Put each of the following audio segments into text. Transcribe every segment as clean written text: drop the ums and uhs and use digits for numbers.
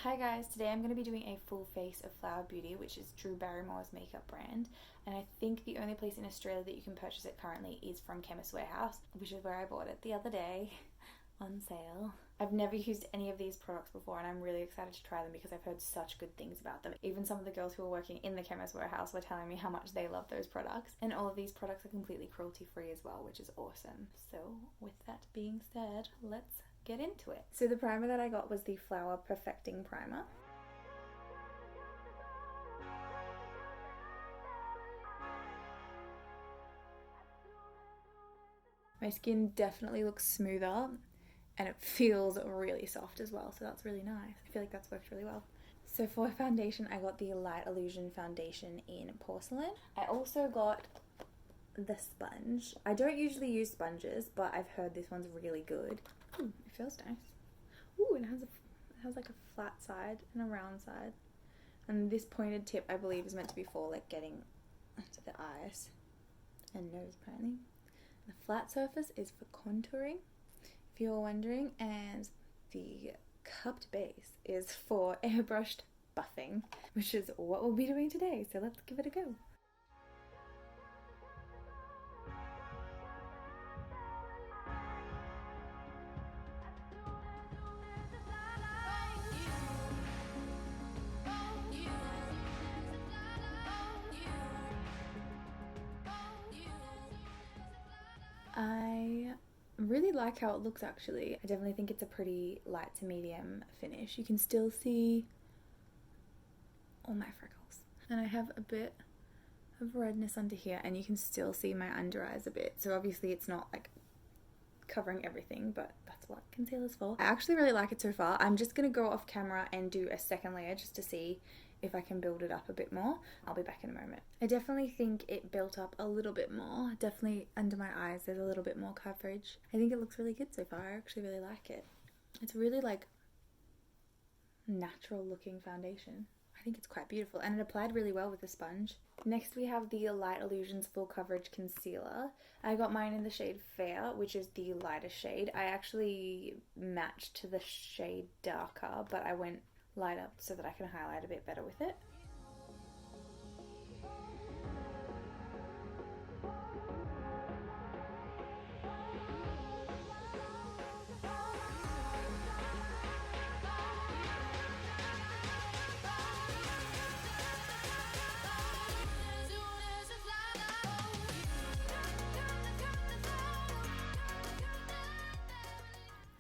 Hi guys, today I'm going to be doing a full face of Flower Beauty, which is Drew Barrymore's makeup brand, and I think the only place in Australia that you can purchase it currently is from Chemist Warehouse, which is where I bought it the other day on sale. I've never used any of these products before and I'm really excited to try them because I've heard such good things about them. Even some of the girls who are working in the Chemist Warehouse were telling me how much they love those products, and all of these products are completely cruelty free as well, which is awesome. So with that being said, let's get into it. So the primer that I got was the Flower Perfecting Primer. My skin definitely looks smoother and it feels really soft as well, so that's really nice. I feel like that's worked really well. So for foundation, I got the Light Illusion foundation in Porcelain. I also got the sponge. I don't usually use sponges, but I've heard this one's really good. Ooh, it feels nice. Ooh, it has like a flat side and a round side. And this pointed tip, I believe, is meant to be for like getting into the eyes and nose apparently. The flat surface is for contouring, if you're wondering, and the cupped base is for airbrushed buffing, which is what we'll be doing today, so let's give it a go. I really like how it looks actually. I definitely think it's a pretty light to medium finish. You can still see all my freckles. And I have a bit of redness under here and you can still see my under eyes a bit. So obviously it's not like covering everything, but that's what concealer's for. I actually really like it so far. I'm just gonna go off camera and do a second layer just to see if I can build it up a bit more. I'll be back in a moment. I definitely think it built up a little bit more. Definitely under my eyes there's a little bit more coverage. I think it looks really good so far. I actually really like it. It's really like natural looking foundation. I think it's quite beautiful and it applied really well with the sponge. Next we have the Light Illusions Full Coverage Concealer. I got mine in the shade Fair, which is the lightest shade. I actually matched to the shade darker, but I went lighter so that I can highlight a bit better with it.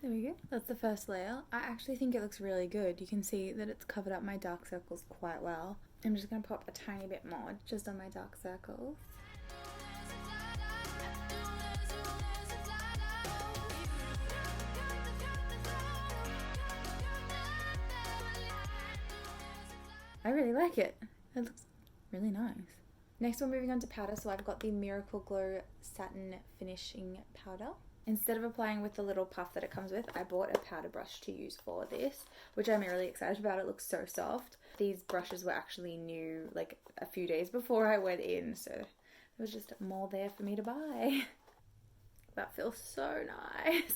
There we go, that's the first layer. I actually think it looks really good. You can see that it's covered up my dark circles quite well. I'm just going to pop a tiny bit more just on my dark circles. I really like it. It looks really nice. Next we're moving on to powder, so I've got the Miracle Glow Satin Finishing Powder. Instead of applying with the little puff that it comes with, I bought a powder brush to use for this, which I'm really excited about. It looks so soft. These brushes were actually new like a few days before I went in, so there was just more there for me to buy. That feels so nice.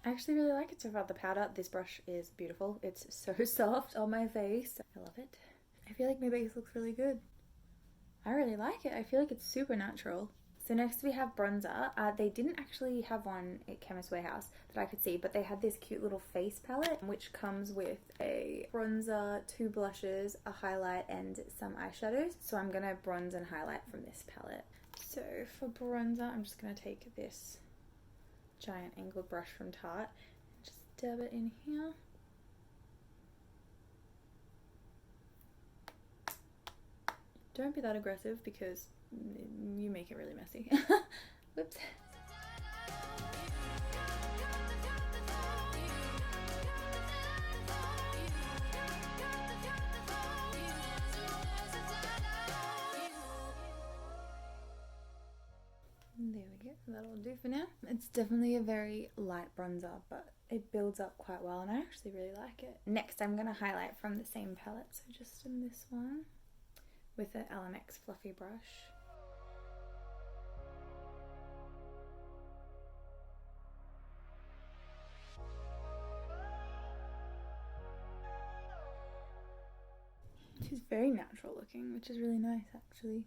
I actually really like it so far. The powder, this brush is beautiful. It's so soft on my face. I love it. I feel like my base looks really good. I really like it. I feel like it's super natural. So next we have bronzer. They didn't actually have one at Chemist Warehouse that I could see, but they had this cute little face palette which comes with a bronzer, 2 blushes, a highlight and some eyeshadows. So I'm gonna bronze and highlight from this palette. So for bronzer, I'm just gonna take this giant angled brush from Tarte and just dab it in here. Don't be that aggressive because you make it really messy. Whoops. There we go, that'll do for now. It's definitely a very light bronzer, but it builds up quite well and I actually really like it. Next I'm going to highlight from the same palette, so just in this one. with an LMX fluffy brush. She's very natural looking, which is really nice actually.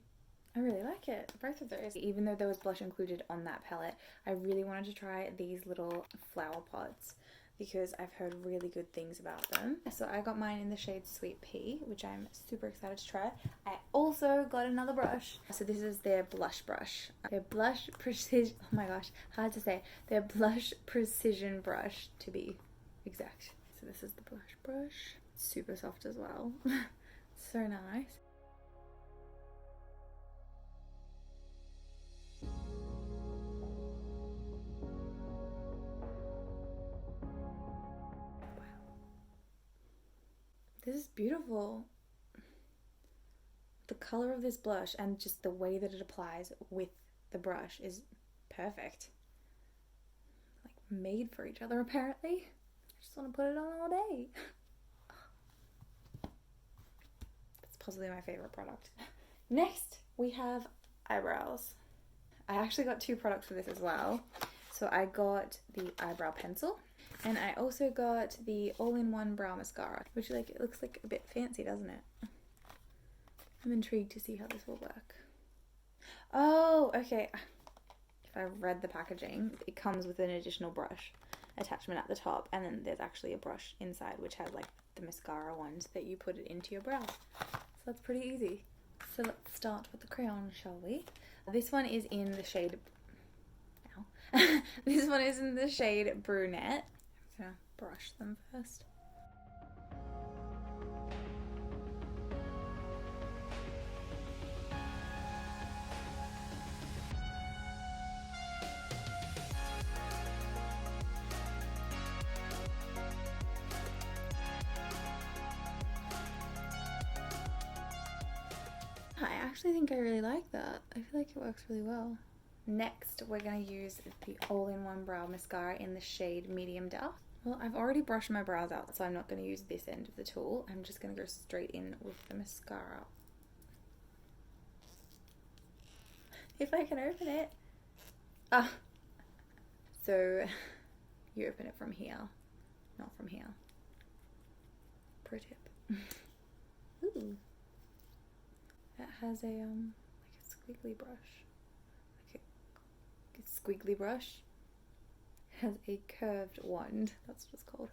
I really like it, both of those. Even though there was blush included on that palette, I really wanted to try these little flower pots because I've heard really good things about them. So I got mine in the shade Sweet Pea, which I'm super excited to try. I also got another brush. So this is their blush brush. Their blush precision, oh my gosh, hard to say. Their blush precision brush, to be exact. So this is the blush brush. Super soft as well. So nice. This is beautiful. The color of this blush and just the way that it applies with the brush is perfect. Like made for each other apparently. I just want to put it on all day. It's possibly my favorite product. Next we have eyebrows. I actually got two products for this as well. So I got the eyebrow pencil and I also got the all-in-one brow mascara, which like it looks like a bit fancy, doesn't it? I'm intrigued to see how this will work. Oh, okay. If I read the packaging, it comes with an additional brush attachment at the top, and then there's actually a brush inside which has like the mascara ones that you put it into your brow. So that's pretty easy. So let's start with the crayon, shall we? This one is in the shade... Ow. This one is in the shade Brunette. I'm gonna brush them first. I actually think I really like that. I feel like it works really well. Next, we're going to use the all-in-one brow mascara in the shade Medium Dark. Well, I've already brushed my brows out, so I'm not going to use this end of the tool. I'm just going to go straight in with the mascara. If I can open it. Ah. So, you open it from here, not from here. Pro tip. Ooh. It has a like a squiggly brush. Like a squiggly brush. It has a curved wand. That's what it's called.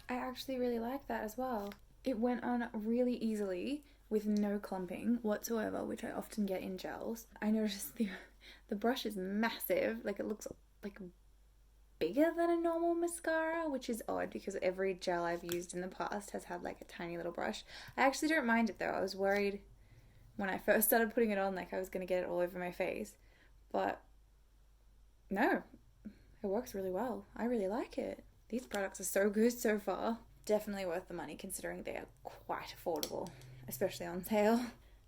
I actually really like that as well. It went on really easily with no clumping whatsoever, which I often get in gels. I noticed the brush is massive, like it looks like bigger than a normal mascara, which is odd because every gel I've used in the past has had like a tiny little brush. I actually don't mind it though. I was worried when I first started putting it on like I was going to get it all over my face, but no, it works really well. I really like it. These products are so good so far. Definitely worth the money considering they are quite affordable, especially on sale.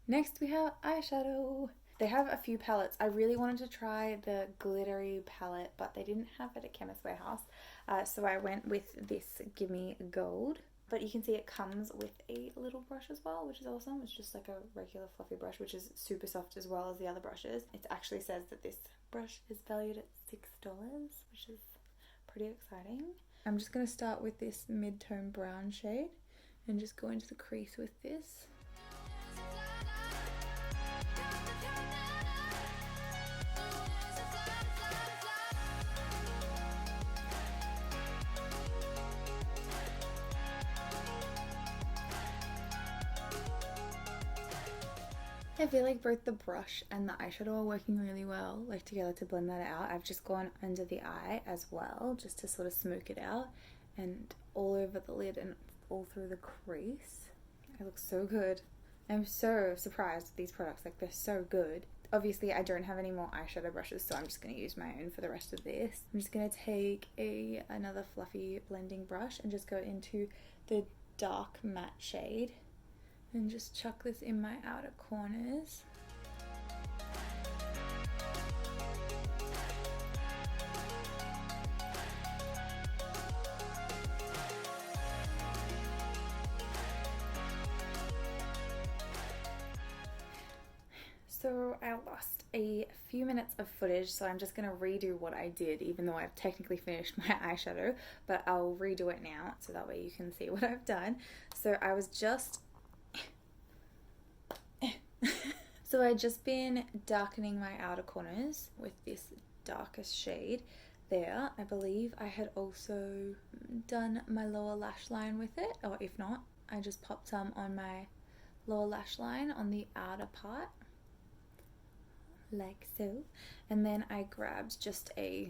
Next we have eyeshadow. They have a few palettes. I really wanted to try the glittery palette, but they didn't have it at Chemist Warehouse. So I went with this Gimme Gold. But you can see it comes with a little brush as well, which is awesome. It's just like a regular fluffy brush, which is super soft as well as the other brushes. It actually says that this brush is valued at $6, which is pretty exciting. I'm just going to start with this mid-tone brown shade and just go into the crease with this. I feel like both the brush and the eyeshadow are working really well, like together to blend that out. I've just gone under the eye as well, just to sort of smoke it out, and all over the lid and all through the crease. It looks so good. I'm so surprised with these products, like they're so good. Obviously I don't have any more eyeshadow brushes, so I'm just going to use my own for the rest of this. I'm just going to take another fluffy blending brush and just go into the dark matte shade And just chuck this in my outer corners. So I lost a few minutes of footage, so I'm just going to redo what I did, even though I've technically finished my eyeshadow, but I'll redo it now so that way you can see what I've done. So I was just... So I'd just been darkening my outer corners with this darkest shade there. I believe I had also done my lower lash line with it, or if not, I just popped some on my lower lash line on the outer part, like so. And then I grabbed just a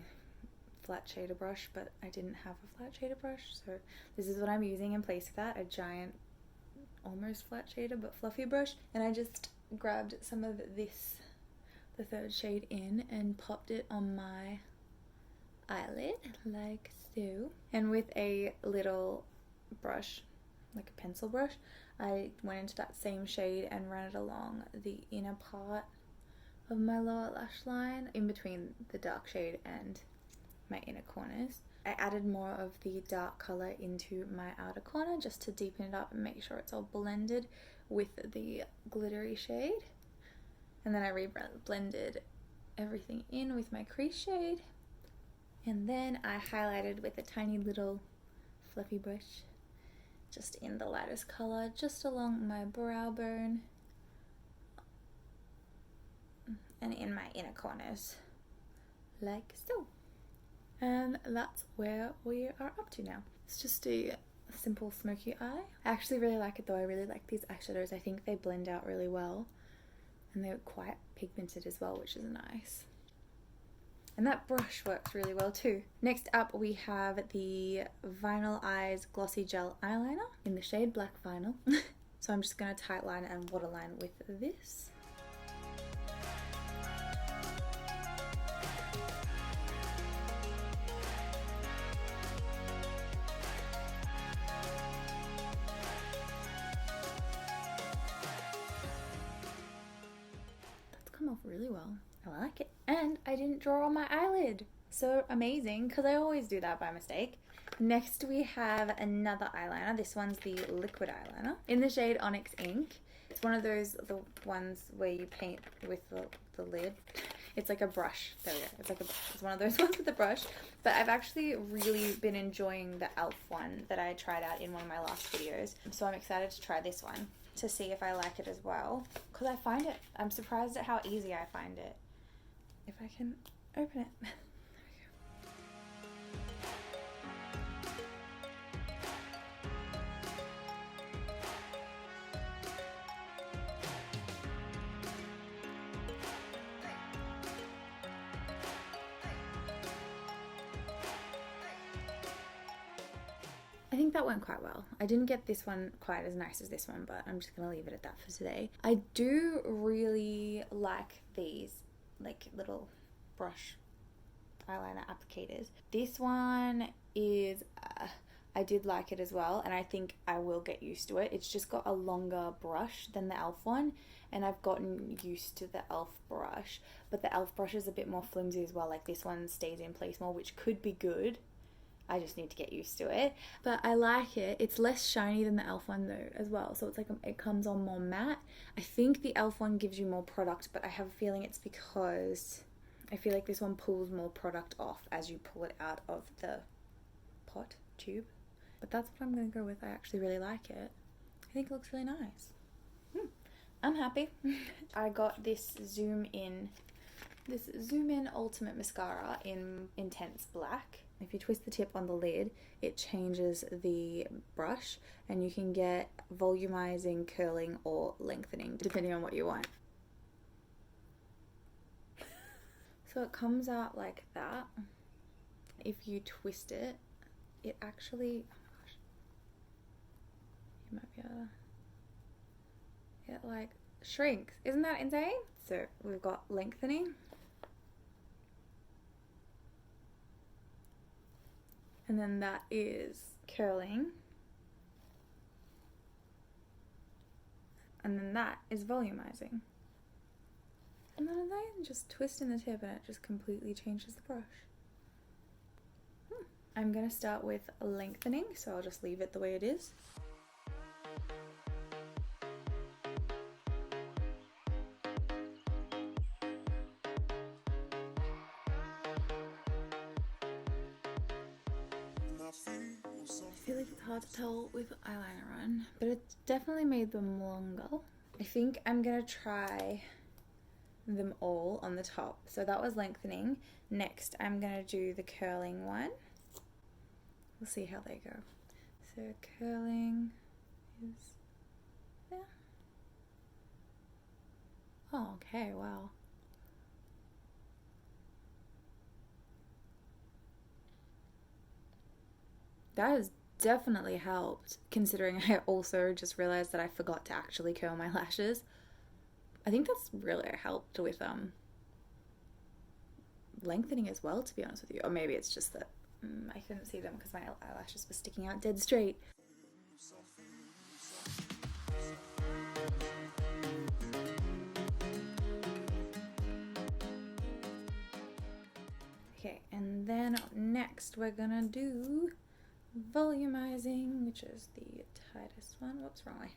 flat shader brush, but I didn't have a flat shader brush, so this is what I'm using in place of that, a giant, almost flat shader but fluffy brush. And I just grabbed some of this, the third shade in, and popped it on my eyelid, like so. And with a little brush, like a pencil brush, I went into that same shade and ran it along the inner part of my lower lash line, in between the dark shade and my inner corners. I added more of the dark color into my outer corner just to deepen it up and make sure it's all blended with the glittery shade. And then I blended everything in with my crease shade. And then I highlighted with a tiny little fluffy brush, just in the lightest color, just along my brow bone and in my inner corners, like so. And that's where we are up to now. It's just a simple smoky eye. I actually really like it though. I really like these eyeshadows. I think they blend out really well, and they're quite pigmented as well, which is nice. And that brush works really well too. Next up we have the Vinyl Eyes Glossy Gel Eyeliner in the shade Black Vinyl. So I'm just going to tightline and waterline with this. Come off really well. I like it. And I didn't draw on my eyelid. So amazing, because I always do that by mistake. Next we have another eyeliner. This one's the liquid eyeliner in the shade Onyx Ink. It's one of those, the ones where you paint with the lid. It's like a brush. There we go. It's one of those ones with a brush. But I've actually really been enjoying the e.l.f. one that I tried out in one of my last videos. So I'm excited to try this one to see if I like it as well, because I'm surprised at how easy I find it. If I can open it. I think that went quite well. I didn't get this one quite as nice as this one, but I'm just going to leave it at that for today. I do really like these like little brush eyeliner applicators. This one is, I did like it as well, and I think I will get used to it. It's just got a longer brush than the e.l.f. one, and I've gotten used to the e.l.f. brush, but the e.l.f. brush is a bit more flimsy as well. Like this one stays in place more, which could be good. I just need to get used to it. But I like it. It's less shiny than the e.l.f. one though as well. So it's like it comes on more matte. I think the e.l.f. one gives you more product, but I have a feeling it's because I feel like this one pulls more product off as you pull it out of the pot tube. But that's what I'm going to go with. I actually really like it. I think it looks really nice. I'm happy. I got this Zoom In Ultimate Mascara in Intense Black. If you twist the tip on the lid, it changes the brush, and you can get volumizing, curling, or lengthening, depending on what you want. So it comes out like that. If you twist it, it actually, oh my gosh, you might be able to, it like shrinks. Isn't that insane? So we've got lengthening. And then that is curling. And then that is volumizing. And then I just twist in the tip and it just completely changes the brush. I'm going to start with lengthening, so I'll just leave it the way it is. I feel like it's hard to tell with eyeliner on, but it's definitely made them longer. I think I'm going to try them all on the top. So that was lengthening. Next, I'm going to do the curling one. We'll see how they go. So curling is there. Oh, okay, wow. That has definitely helped, considering I also just realized that I forgot to actually curl my lashes. I think that's really helped with lengthening as well, to be honest with you. Or maybe it's just that I couldn't see them because my eyelashes were sticking out dead straight. Okay, and then next we're gonna do volumizing, which is the tightest one. Whoops, wrong way.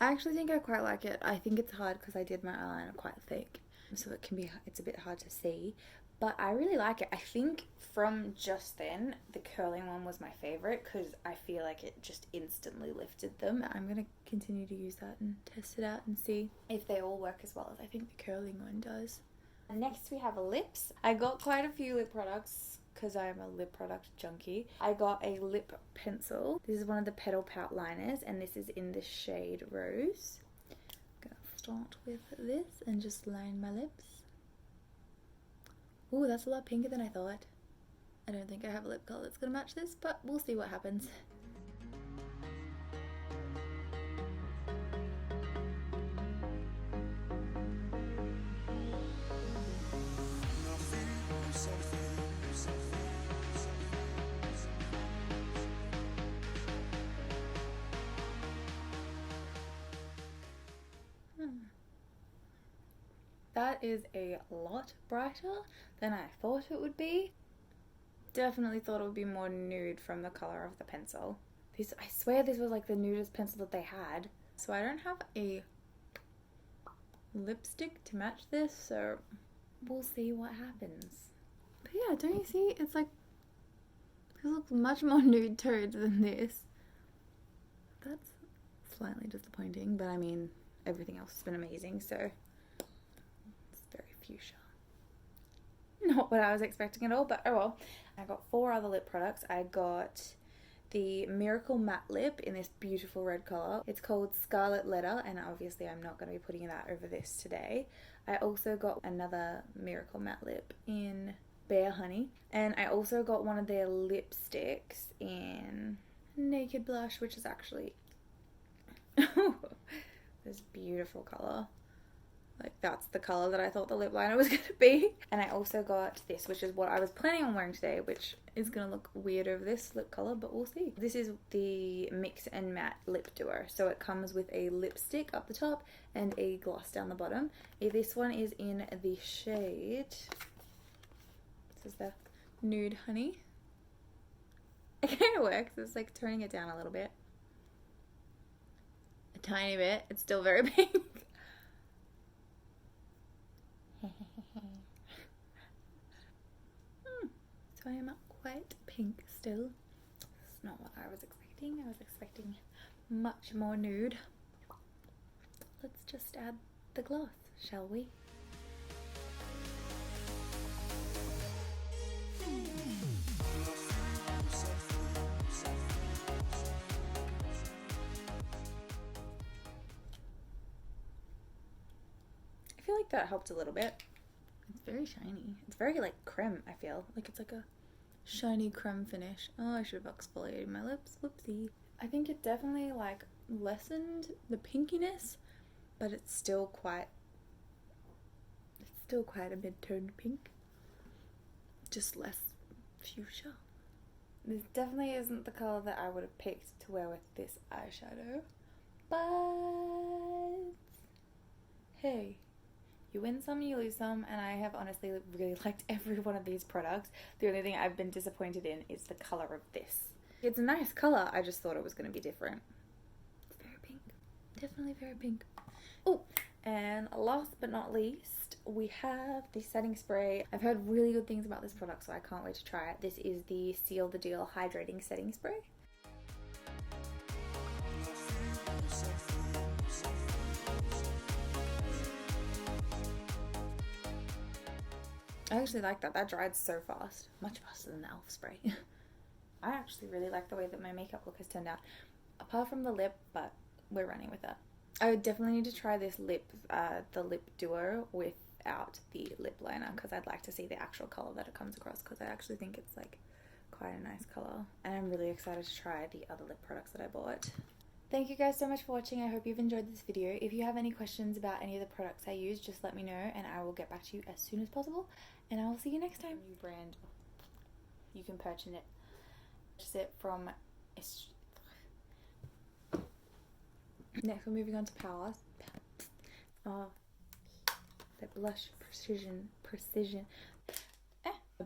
I actually think I quite like it. I think it's hard because I did my eyeliner quite thick, so it's a bit hard to see, but I really like it. I think from just then, the curling one was my favorite because I feel like it just instantly lifted them. I'm going to continue to use that and test it out and see if they all work as well as I think the curling one does. Next we have lips. I got quite a few lip products because I'm a lip product junkie. I got a lip pencil. This is one of the Petal Pout liners and this is in the shade Rose. I'm gonna start with this and just line my lips. Ooh, that's a lot pinker than I thought. I don't think I have a lip color that's gonna match this, but we'll see what happens. That is a lot brighter than I thought it would be. Definitely thought it would be more nude from the color of the pencil. I swear this was like the nudest pencil that they had. So I don't have a lipstick to match this, so we'll see what happens. But yeah, don't you see? It's like, this looks much more nude toned than this. That's slightly disappointing, but I mean, everything else has been amazing, so it's very fuchsia. Not what I was expecting at all, but oh well. I got 4 other lip products. I got the Miracle Matte Lip in this beautiful red colour. It's called Scarlet Letter, and obviously I'm not going to be putting that over this today. I also got another Miracle Matte Lip in Bare Honey, and I also got one of their lipsticks in Naked Blush, which is actually this beautiful colour. Like, that's the colour that I thought the lip liner was going to be. And I also got this, which is what I was planning on wearing today, which is going to look weird over this lip colour, but we'll see. This is the Mix and Matte Lip Duo. So it comes with a lipstick up the top and a gloss down the bottom. This one is in the shade, this is the Nude Honey. It kind of works. It's like turning it down a little bit. A tiny bit. It's still very pink. So I am quite pink still. It's not what I was expecting. I was expecting much more nude. Let's just add the gloss, shall we? I feel like that helped a little bit. It's very shiny. It's very like creme, I feel. Like it's like a shiny creme finish. Oh, I should have exfoliated my lips. Whoopsie. I think it definitely like lessened the pinkiness, but it's still quite Still quite a mid-toned pink, just less fuchsia. This definitely isn't the colour that I would have picked to wear with this eyeshadow, but hey, you win some, you lose some, and I have honestly really liked every one of these products. The only thing I've been disappointed in is the colour of this. It's a nice colour, I just thought it was going to be different. It's very pink. Definitely very pink. Oh, and last but not least, we have the setting spray. I've heard really good things about this product, so I can't wait to try it. This is the Seal the Deal Hydrating Setting Spray. I actually like that. That dried so fast. Much faster than the e.l.f. spray. I actually really like the way that my makeup look has turned out. Apart from the lip, but we're running with that. I would definitely need to try this lip, the lip duo without the lip liner, because I'd like to see the actual colour that it comes across, because I actually think it's like quite a nice colour. And I'm really excited to try the other lip products that I bought. Thank you guys so much for watching. I hope you've enjoyed this video. If you have any questions about any of the products I use, just let me know and I will get back to you as soon as possible. And I will see you next time. New brand. You can purchase it from... Next we're moving on to Power. The blush precision.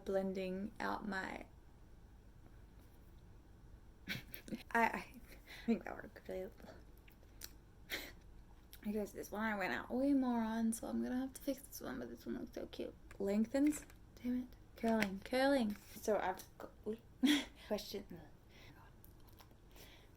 Blending out my... I think that worked really well. I guess this one I went out way more on, so I'm gonna have to fix this one, but this one looks so cute. Lengthens? Damn it. Curling. So I've got... question.